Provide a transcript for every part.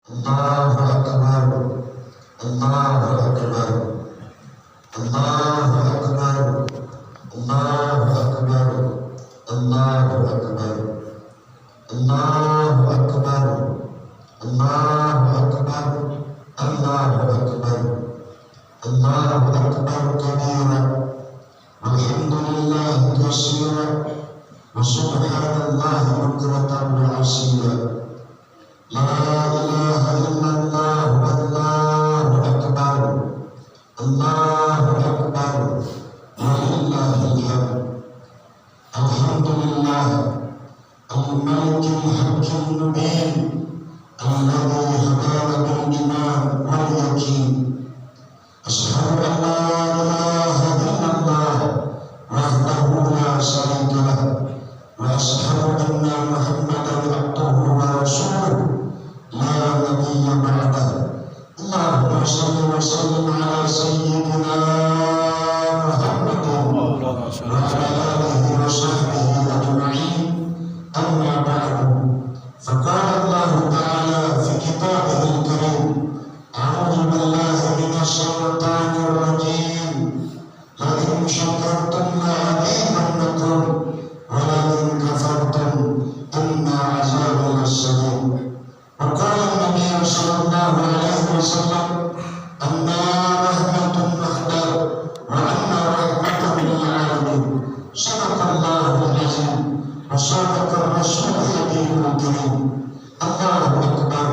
الله أكبر الله أكبر الله أكبر الله أكبر الله أكبر الله أكبر الله أكبر الله أكبر الله أكبر كبيرا والحمد لله كثيرا وسبحان الله بكرة وأصيلا لا إله إلا الله والله أكبر الله أكبر ولله الحمد الحمد لله الملك الحق المبين الذي هدانا بالإيمان واليقين أشهد أن لا إله إلا الله وحده لا شريك له وأشهد أن محمدا عبده ورسوله لا نبي بعده اللهم صل وسلم على سيدنا محمد وعلى آله وصحبه أجمعين أما بعد فقال الله تعالى في كتابه الكريم أعوذ بالله من الشيطان الرجيم لئن شكرتم لأزيدنكم ولئن كفرتم إن عذابي لشديد وقال النبي صلى الله عليه وسلم أن رحمة محضر وأن رحمة للعالمين صدق الله العظيم وصدق الرسول الحبيب الكريم الله أكبر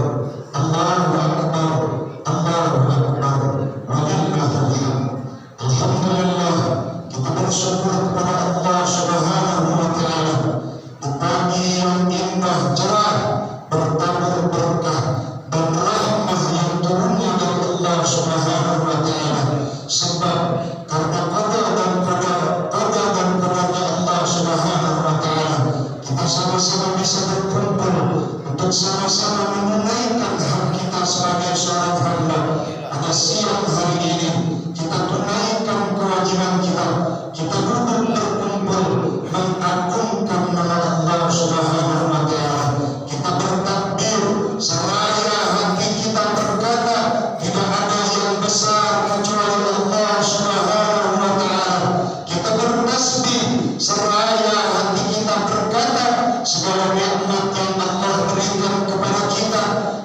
الله أكبر الله أكبر ولله الحمد alhamdulillah kita bersyukur kepada Allah Subhanahu wa taala di pagi yang indah cerah bertabur berkah dan rahmat yang turunnya dari Allah Subhanahu wa taala sebab karena qada dan qadar Allah Subhanahu wa taala kita sama-sama bisa berkumpul untuk sama-sama menunaikan hak kita sebagai seorang hamba pada siang hari ini. Kita tunaikan kewajiban kita. Kita duduk berkumpul mengagungkan nama Allah Subhanahu wa taala. Kita bertakbir seraya hati kita berkata tidak ada yang besar kecuali Allah Subhanahu wa taala. Kita bertasbih seraya hati kita berkata segala nikmat yang Allah berikan kepada kita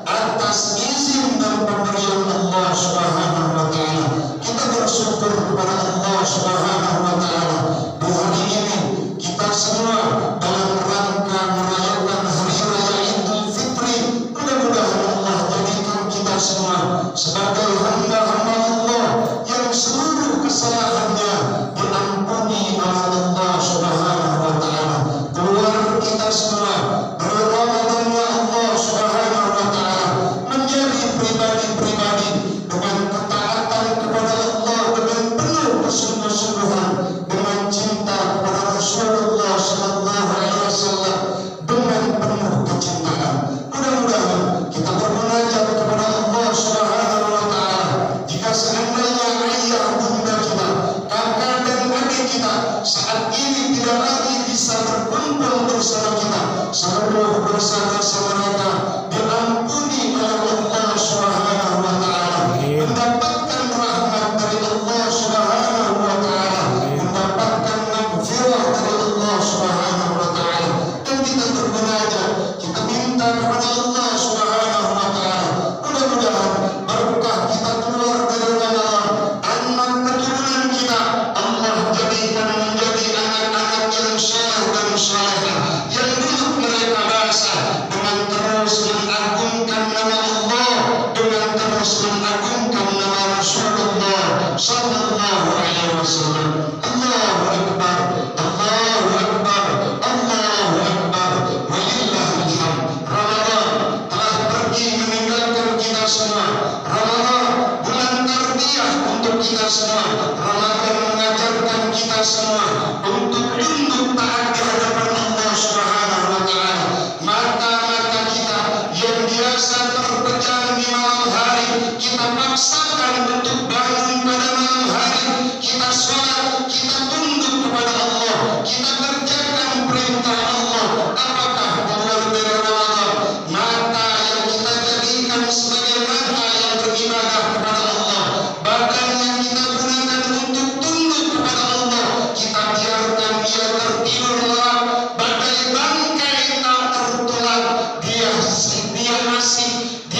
atas izin dan pemberian Allah Subhanahu wa taala. Kita bersyukur kepada Allah Subhanahu wa taala. Di hari ini kita semua dalam rangka merayakan hari raya Idul Fitri. Mudah-mudahan Allah jadikan kita semua sebagai hamba-hamba Allah yang seluruh kesalahannya diampuni oleh Allah Subhanahu wa taala. Keluarga kita semua berramadannya Allah Subhanahu wa taala menjadi pribadi-pribadi dengan ketaatan kepada Allah dengan penuh kesungguh-sungguhan, dengan cinta kepada Rasulullah sallallahu alaihi wasallam dengan penuh kecintaan. Mudah-mudahan kita bermunajat kepada Allah Subhanahu wa taala. Jika seandainya ayah bunda kita, kakak dan adik kita saat ini tidak lagi bisa berkumpul bersama kita, seluruh dosa-dosa mereka diampuni oleh Allah Subhanahu wa taala. Mendapatkan rahmat dari Allah Subhanahu wa taala, mendapatkan maghfirah dari Allah Subhanahu wa taala. Dan kita bermunajat, kita minta kepada Allah Subhanahu wa taala. Mudah-mudahan berkah kita keluar dari Ramadan, anak keturunan kita Allah jadikan menjadi anak-anak yang saleh dan salehah, yang dulu mereka basah dengan terus mengagungkan nama Allah, dengan terus mengagungkan nama Rasulullah sallallahu alaihi wasallam. Allahu akbar, Allahu akbar, Allahu akbar, walillahil hamd. Ramadan telah pergi meninggalkan kita semua. Ramadan bulan tarbiyah untuk kita semua. Ramadan mengajarkan kita semua untuk tunduk taat di hadapan Allah Subhanahu wa taala. Mata-mata kita yang biasa terbenam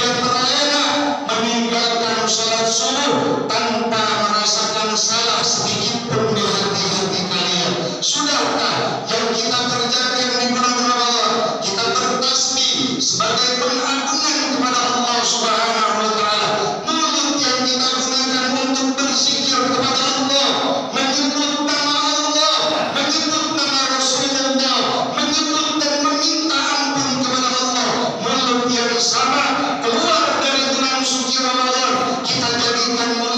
dia terlena meninggalkan salat subuh tanpa merasakan salah sedikit pun di hati-hati kalian. Sudahkah yang kita kerjakan di bulan Ramadan? Kita bertasbih sebagai pengagungan kepada Allah Subhanahu wa taala. Mulut yang kita gunakan untuk berzikir kepada Allah, menyebut nama Allah, menyebut nama Rasulullah, menyebut dan meminta ampun kepada Allah. Mulut yang sama keluar dari bulan suci Ramadan, kita jadikan mulut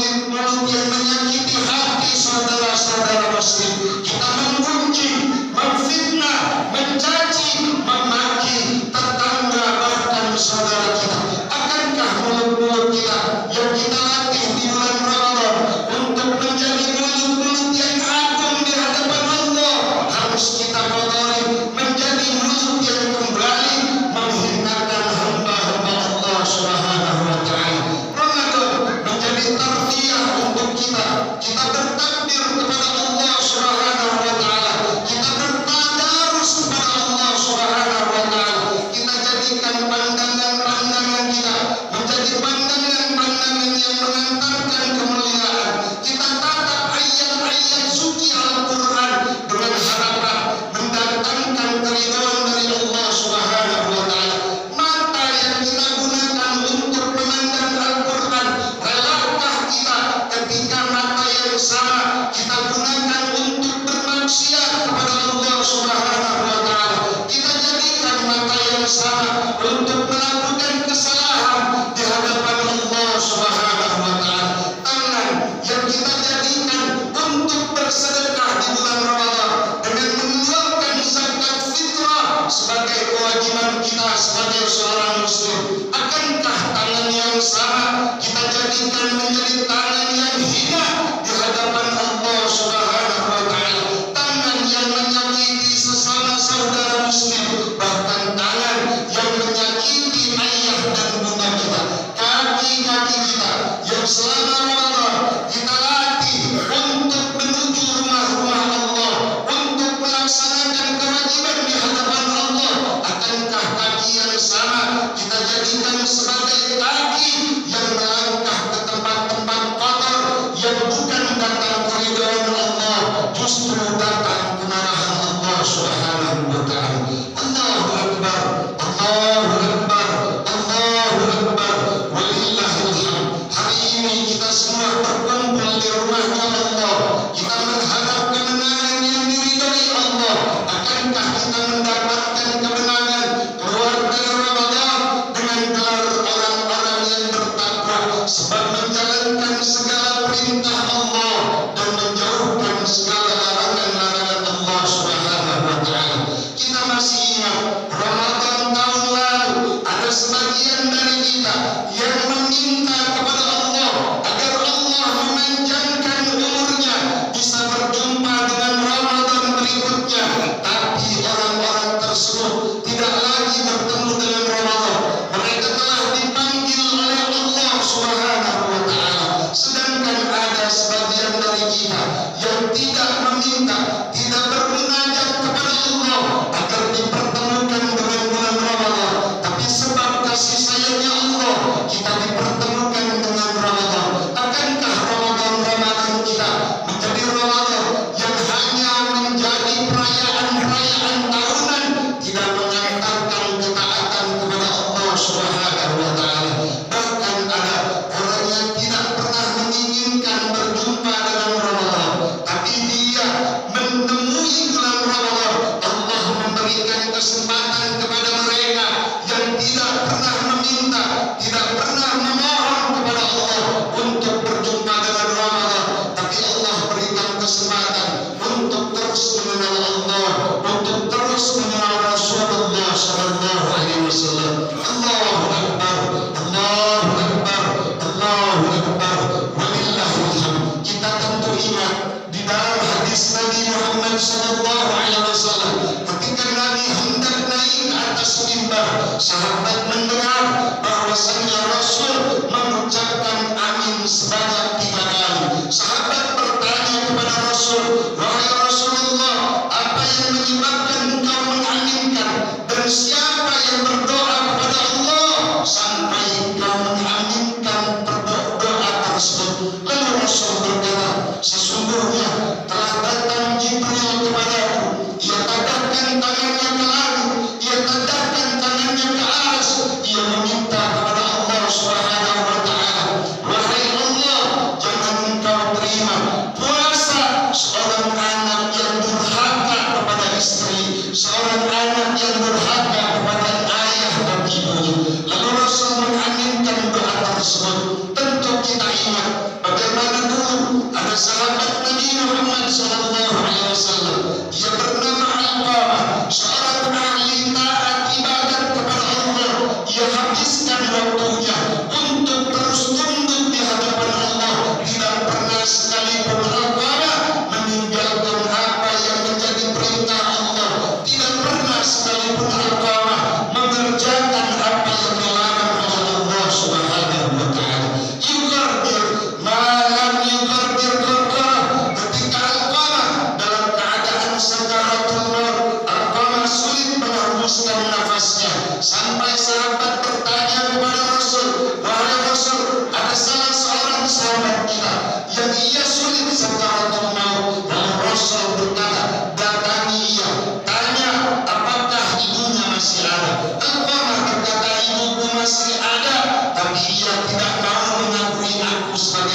yang menyakiti hati saudara-saudara muslim. Kita menggunjing, memfitnah, mencaci, memaki tetangga bahkan saudara kita. Akankah mulut-mulut kita yang kita latih di bulan Ramadan untuk menjadi mulut-mulut yang agung di hadapan Allah harus kita kotori menjadi mulut yang kembali menghinakan hamba-hamba Allah Subhanahu wa taala? Ramadan menjadi tarbiyah untuk kita. Kita bertakbir kepada Allah Subhanahu wa taala. Kita bertadarus kepada Allah Subhanahu wa taala. Kita jadikan pandangan-pandangan kita menjadi pandangan-pandangan yang mengantarkan kemuliaan. Kita tatap ayat-ayat suci Al-Quran dengan harapan mendatangkan keridhaan dari Allah Subhanahu wa taala. Mata yang kita gunakan untuk memandang Al-Quran, relakah kita ketika mata yang sama kita gunakan untuk bermaksiat kepada Allah Subhanahu wa taala? Kita jadikan mata yang sama untuk melakukan kesalahan di hadapan Allah Subhanahu wa taala. Tangan yang kita jadikan untuk bersedekah di bulan Ramadan dengan mengeluarkan zakat fitrah sebagai kewajiban kita sebagai seorang muslim. Akankah tangan yang sama kita jadikan menjadi tangan yang hina di hadapan Allah Subhanahu wa taala? Tangan yang menyakiti sesama saudara muslim, bahkan tangan yang menyakiti ayah dan bunda kita. Kaki-kaki kita yang selama Ramadan kita latih untuk menuju rumah-rumah Allah, untuk melaksanakan kewajiban di hadapan Allah. Akankah kaki yang sama kita jadikan sebagai kaki yang melangkah ke tempat-tempat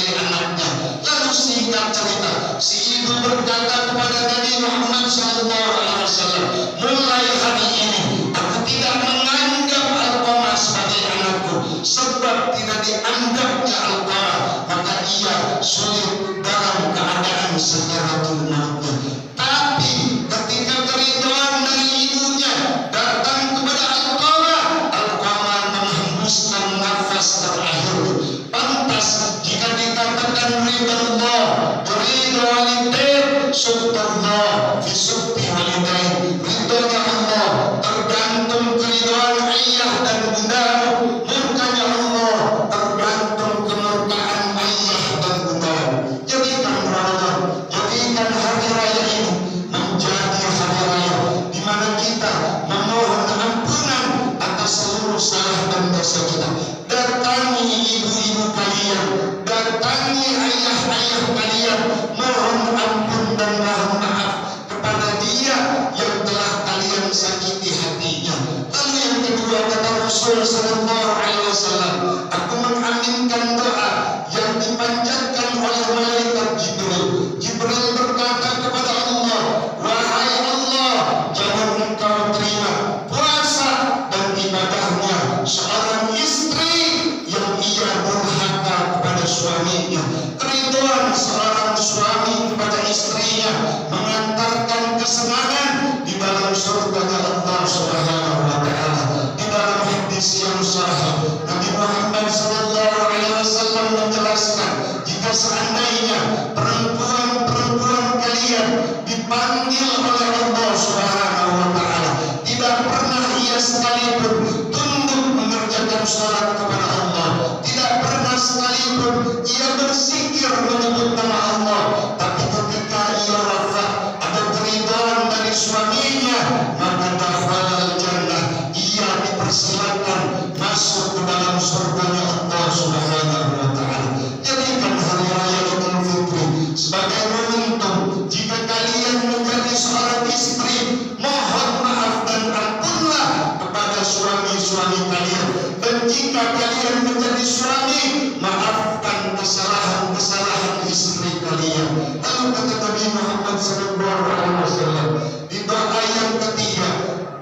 sebagai anaknya. Lalu singkat cerita, si ibu berkata kepada Nabi Muhammad SAW, mulai hari ini aku tidak menganggap Alqamah sebagai anakku, sebab tidak dianggapnya Alqamah maka ia sulit dalam keadaan sakaratul mautnya. Tapi ketika keridhaan dari ibunya datang kepada Alqamah, Alqamah menghembuskan nafas terakhir. Pantas jika dikatakan ridha Allah, ridha walidain, subhanallah fi subhi walidain. Ridhonya Allah tergantung keridhaan ayah dan bundamu, murkanya Allah tergantung kemurkaan ayah dan bundamu. Jadikan Ramadan, jadikan hari raya ini menjadi hari raya di mana kita memohon ampunan atas seluruh salah dan dosa kita. Datangi ibu-ibu kalian, datangi ayah-ayah kalian, mohon ampun dan mohon maaf kepada dia yang telah kalian sakiti hatinya. Lalu yang kedua kata Rasul sallallahu alaihi wasallam, aku mengaminkan doa yang dipanjatkan oleh malaikat Jibril. Jibril berkata kepada Allah, wahai Allah, jangan engkau terima puasa dan ibadahnya seorang istri yang ia durhaka kepada suaminya. Keridhaan seorang suami kepada istrinya mengantarkan kesenangan di dalam surga Allah Subhanahu wa taala. Di dalam hadis yang sahih, Nabi Muhammad sallallahu alaihi wasallam menjelaskan, jika seandainya perempuan-perempuan kalian dipanggil oleh Allah Subhanahu wa taala, tidak pernah ia sekalipun tunduk mengerjakan salat kepada Allah, tidak pernah sekalipun ia berzikir menyebut nama Allah, tapi ketika ia wafat ada keridhaan dari suaminya, maka dakhalal jannah, ia dipersilakan masuk ke dalam surganya Allah Subhanahu wa taala. Jadikan hari raya Idul Fitri sebagai momentum jika kalian menjadi seorang istri, mohon maaf dan ampunlah kepada suami-suami kalian, dan jika kalian menjadi suami, maafkan kesalahan-kesalahan istri kalian. Lalu kata Nabi Muhammad SAW di doa yang ketiga,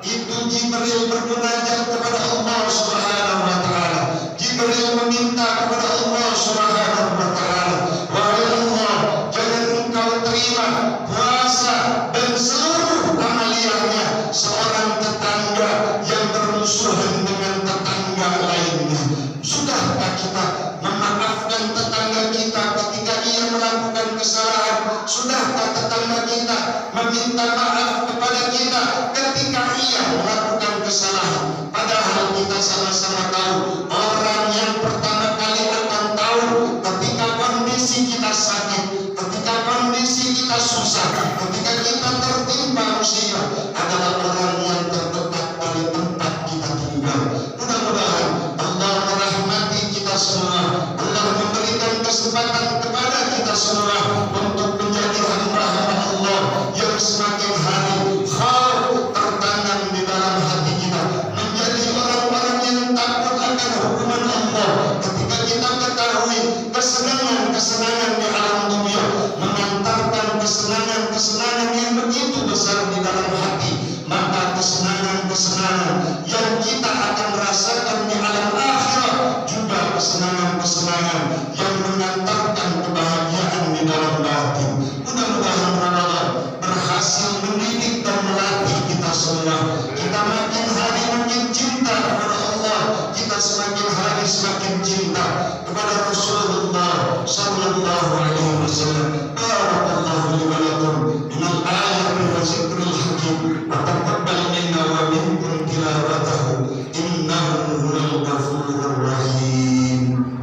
itu Jibril bermunajat kepada Allah Subhanahu wa taala. Jibril meminta kepada Allah Subhanahu wa taala, wahai Allah, jangan engkau terima puasa dan seluruh amaliyahnya seorang tetangga yang bermusuhan dengan tetangga lainnya. Sudahkah kita memaafkan tetangga kita ketika ia melakukan kesalahan? Sudahkah tetangga kita meminta maaf kepada kita ketika ia melakukan kesalahan? Padahal kita sama-sama tahu, orang yang pertama kali akan tahu ketika kondisi kita sakit, ketika kondisi kita susah, ketika kita tertimpa musibah, adalah orang yang terdekat dari tempat kita tinggal. Mudah-mudahan Allah merahmati kita semua, Allah memberikan kesempatan kepada kita semua untuk menjadi hamba-hamba Allah yang semakin hari khauf tertanam di dalam hati kita, menjadi orang-orang yang takut akan hukuman Allah ketika kita ketahui kesenangan-kesenangan di alam dunia mengantarkan kesenangan-kesenangan yang begitu besar di dalam hati, maka kesenangan-kesenangan yang kita akan rasakan di alam akhirat juga kesenangan-kesenangan yang mengantarkan kebahagiaan di dalam batin. Mudah-mudahan Ramadan berhasil mendidik dan melatih kita semua. Kita makin hari makin cinta kepada Allah, kita semakin hari semakin cinta kepada Rasulullah sallallahu alaihi wasallam. Barakallahu li wa lakum minal ayati wa zikril hakim, wa taqabbal minna wa minkum tilawatahu, innahu huwal ghafurur rahim.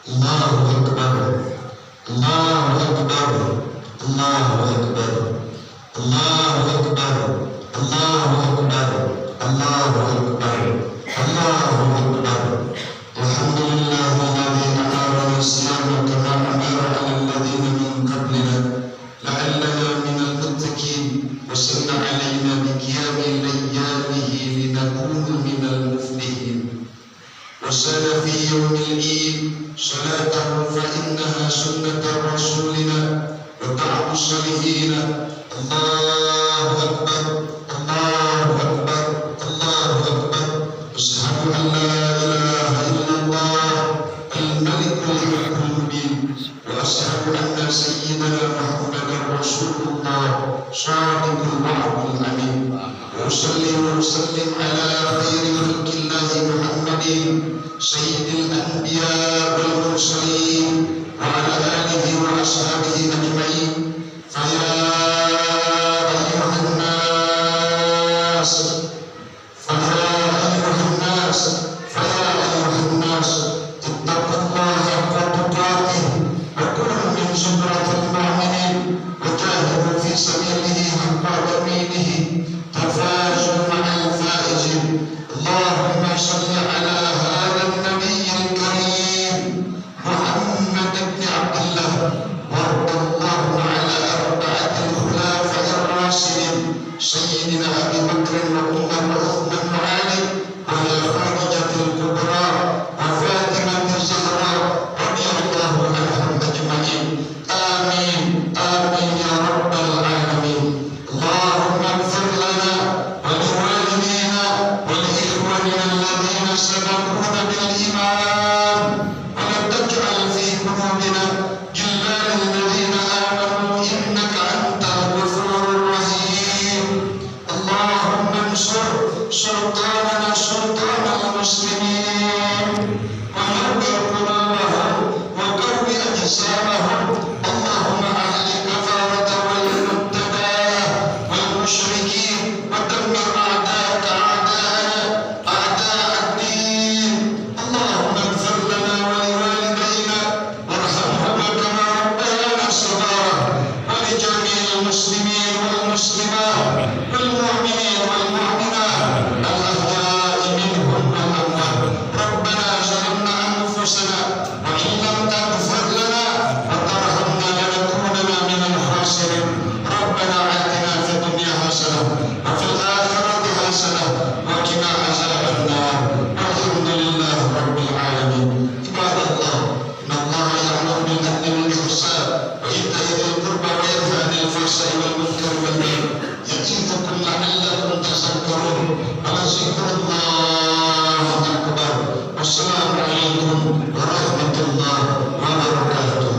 Allahu Akbar, Allahu Akbar, Allahu Akbar, Allahu Akbar, Allahu Akbar, Allahu Akbar. Allahu Akbar. Alhamdulillahilladzi amarana as-siyama kama amara 'alal ladzina min qablina la'allana minal muttaqin wa sanna 'alaina bi qiyami layalihi linakuna minal muflihin. Wa sana fi yawmil 'id salatahu fa innaha sunnatu rasulina wa ta'abu salihina. Allahu Akbar. Allahu Akbar. Allahu Akbar. Asyhadu an la ilaha illallah al-malikul haqqul mubin wa asyhadu anna sayyidana Muhammadar Rasulullah shadiqul wa'dul amin. Wa usalli wa usallim ala khairi khalqillahi Muhammadin sayyidil anbiya wal mursalin wa ala alihi wa ashabihi ajma'in. Fa ya ayyuhan nas سيدنا أبي بكر وعمر وعثمان وعلي وعلى خارجة الكبرى وفاطمة الزهراء رضي الله عنهم أجمعين. آمين آمين يا رب العالمين. اللهم اغفر لنا ولوالدينا ولإخواننا الذين سبقونا بالإيمان ولا تجعل في قلوبنا غلا للذين آمنوا إنك أنت الغفور الرحيم. اللهم انصر سلطاننا سلطان المسلمين وهدى قلوبهم وقوي أجسامهم. اللهم أهل الكفرة والمبتدعة والمشركين ودمر أعداءك أعداءنا أعداء الدين. اللهم اغفر لنا ولوالدينا وارحمهما كما ربيانا صغارا ولجميع المسلمين والمسلمات والمؤمنين والمؤمنات الأحياء منهم والأموات. ربنا ظلمنا أنفسنا وإن لم تغفر لنا وترحمنا لنكونن من الخاسرين. ربنا آتنا في الدنيا حسنة وفي الآخرة حسنة وقنا عذاب النار. والحمد لله رب العالمين. عباد الله إن الله يأمر بالعدل والإحسان وإيتاء ذي القربى وينهى عن الفحشاء والمنكر والبغي يعظكم لعلكم تذكرون. ولذكر الله أكبر. والسلام عليكم ورحمة الله وبركاته.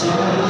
Salam